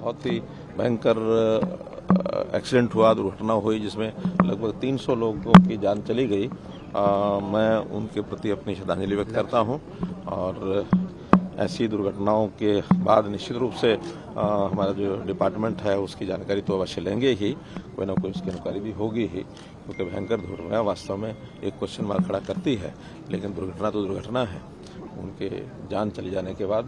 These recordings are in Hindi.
बहुत ही भयंकर एक्सीडेंट हुआ, दुर्घटना हुई जिसमें लगभग 300 लोगों की जान चली गई। मैं उनके प्रति अपनी श्रद्धांजलि व्यक्त करता हूं और ऐसी दुर्घटनाओं के बाद निश्चित रूप से हमारा जो डिपार्टमेंट है उसकी जानकारी तो अवश्य लेंगे ही, कोई ना कोई उसकी जानकारी भी होगी ही, क्योंकि भयंकर दुर्घटना वास्तव में एक क्वेश्चन मार्क खड़ा करती है। लेकिन दुर्घटना तो दुर्घटना है। उनके जान चले जाने के बाद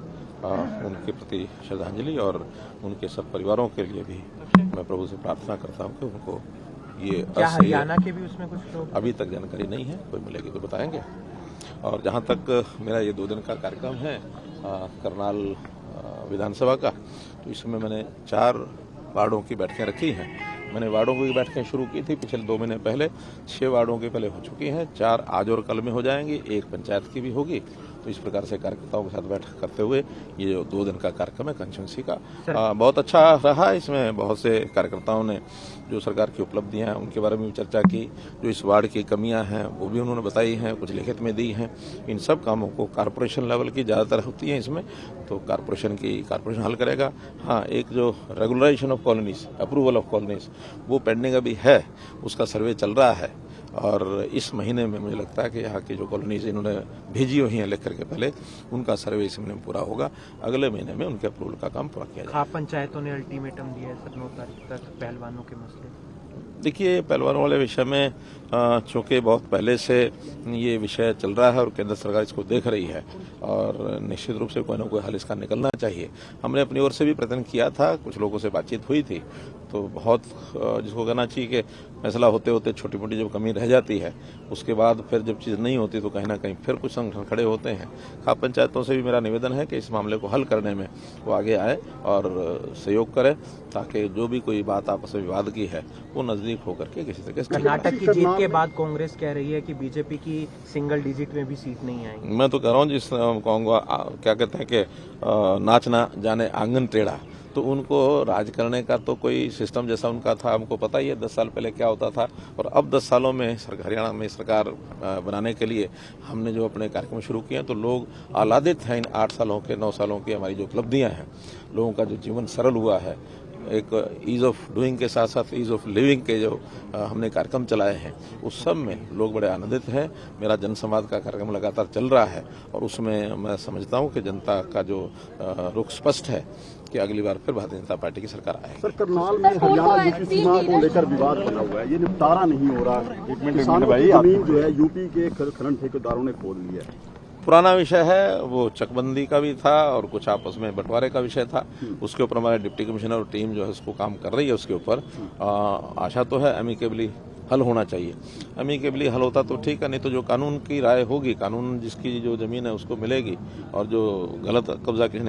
उनके प्रति श्रद्धांजलि और उनके सब परिवारों के लिए भी मैं प्रभु से प्रार्थना करता हूं कि उनको ये क्या हरियाणा के भी उसमें कुछ लोग अभी तक जानकारी नहीं है, कोई मिलेगी तो बताएंगे। और जहां तक मेरा ये 2 दिन का कार्यक्रम है करनाल विधानसभा का, तो इसमें मैंने 4 वार्डों की बैठकें रखी हैं। मैंने वार्डों की बैठकें शुरू की थी पिछले 2 महीने पहले, 6 वार्डों की पहले हो चुकी हैं, 4 आज और कल में हो जाएंगी, 1 पंचायत की भी होगी। तो इस प्रकार से कार्यकर्ताओं के साथ बैठक करते हुए ये जो 2 दिन का कार्यक्रम है कंस्टिट्यूंसी का बहुत अच्छा रहा। इसमें बहुत से कार्यकर्ताओं ने जो सरकार की उपलब्धियां हैं उनके बारे में भी चर्चा की, जो इस वार्ड की कमियां हैं वो भी उन्होंने बताई हैं, कुछ लिखित में दी हैं। इन सब कामों को कारपोरेशन लेवल की ज़्यादातर होती हैं इसमें, तो कारपोरेशन हल करेगा। हाँ, एक जो regularisation of colonies, approval of colonies, वो पेंडिंग अभी है, उसका सर्वे चल रहा है और इस महीने में मुझे लगता है कि यहाँ की जो कॉलोनीज इन्होंने भेजी हुई हैं लिख करके पहले, उनका सर्वे इस महीने में पूरा होगा। अगले महीने में उनके अप्रूवल का काम पूरा किया जाएगा। खाप पंचायतों ने अल्टीमेटम दिया है 9 तारीख तक पहलवानों के मसले। देखिए, पहलवानों वाले विषय में चूंकि बहुत पहले से ये विषय चल रहा है और केंद्र सरकार इसको देख रही है और निश्चित रूप से कोई ना कोई हल इसका निकलना चाहिए। हमने अपनी ओर से भी प्रयत्न किया था, कुछ लोगों से बातचीत हुई थी, तो बहुत जिसको कहना चाहिए कि फैसला होते होते छोटी मोटी जब कमी रह जाती है, उसके बाद फिर जब चीज़ नहीं होती तो कहीं ना कहीं फिर कुछ संगठन खड़े होते हैं। खाप पंचायतों से भी मेरा निवेदन है कि इस मामले को हल करने में वो आगे आए और सहयोग करें, ताकि जो भी कोई बात आपस में विवाद की है वो नजदीक होकर के किसी तरीके से। कर्नाटक की जीत के बाद कांग्रेस कह रही है कि बीजेपी की सिंगल डिजिट में भी सीट नहीं आएगी। मैं तो कह रहा हूँ जिस कहूँगा क्या कहते हैं कि नाच ना जाने आंगन टेढ़ा, तो उनको राज करने का तो कोई सिस्टम जैसा उनका था हमको पता ही है 10 साल पहले क्या होता था। और अब 10 सालों में हरियाणा में सरकार बनाने के लिए हमने जो अपने कार्यक्रम शुरू किए हैं, तो लोग आह्लादित हैं इन 8 सालों के 9 सालों की हमारी जो उपलब्धियां हैं। लोगों का जो जीवन सरल हुआ है, एक ईज ऑफ डूइंग के साथ साथ ईज ऑफ लिविंग के जो हमने कार्यक्रम चलाए हैं, उस सब में लोग बड़े आनंदित हैं। मेरा जनसंवाद का कार्यक्रम लगातार चल रहा है और उसमें मैं समझता हूं कि जनता का जो रुख स्पष्ट है कि अगली बार फिर भारतीय जनता पार्टी की सरकार आएगी। सर, करनाल में हरियाणा यूपी सीमा को लेकर विवाद बना हुआ है, ये निपटारा नहीं हो रहा। किसानों की जमीन जो है यूपी के खनन ठेकेदारों ने खोल ली है। पुराना विषय है, वो चकबंदी का भी था और कुछ आपस में बंटवारे का विषय था। उसके ऊपर हमारे डिप्टी कमिश्नर और टीम जो है उसको काम कर रही है। उसके ऊपर आशा तो है एमिकेबली हल होना चाहिए। एमिकेबली हल होता तो ठीक है, नहीं तो जो कानून की राय होगी, कानून जिसकी जो जमीन है उसको मिलेगी और जो गलत कब्जा किसी ने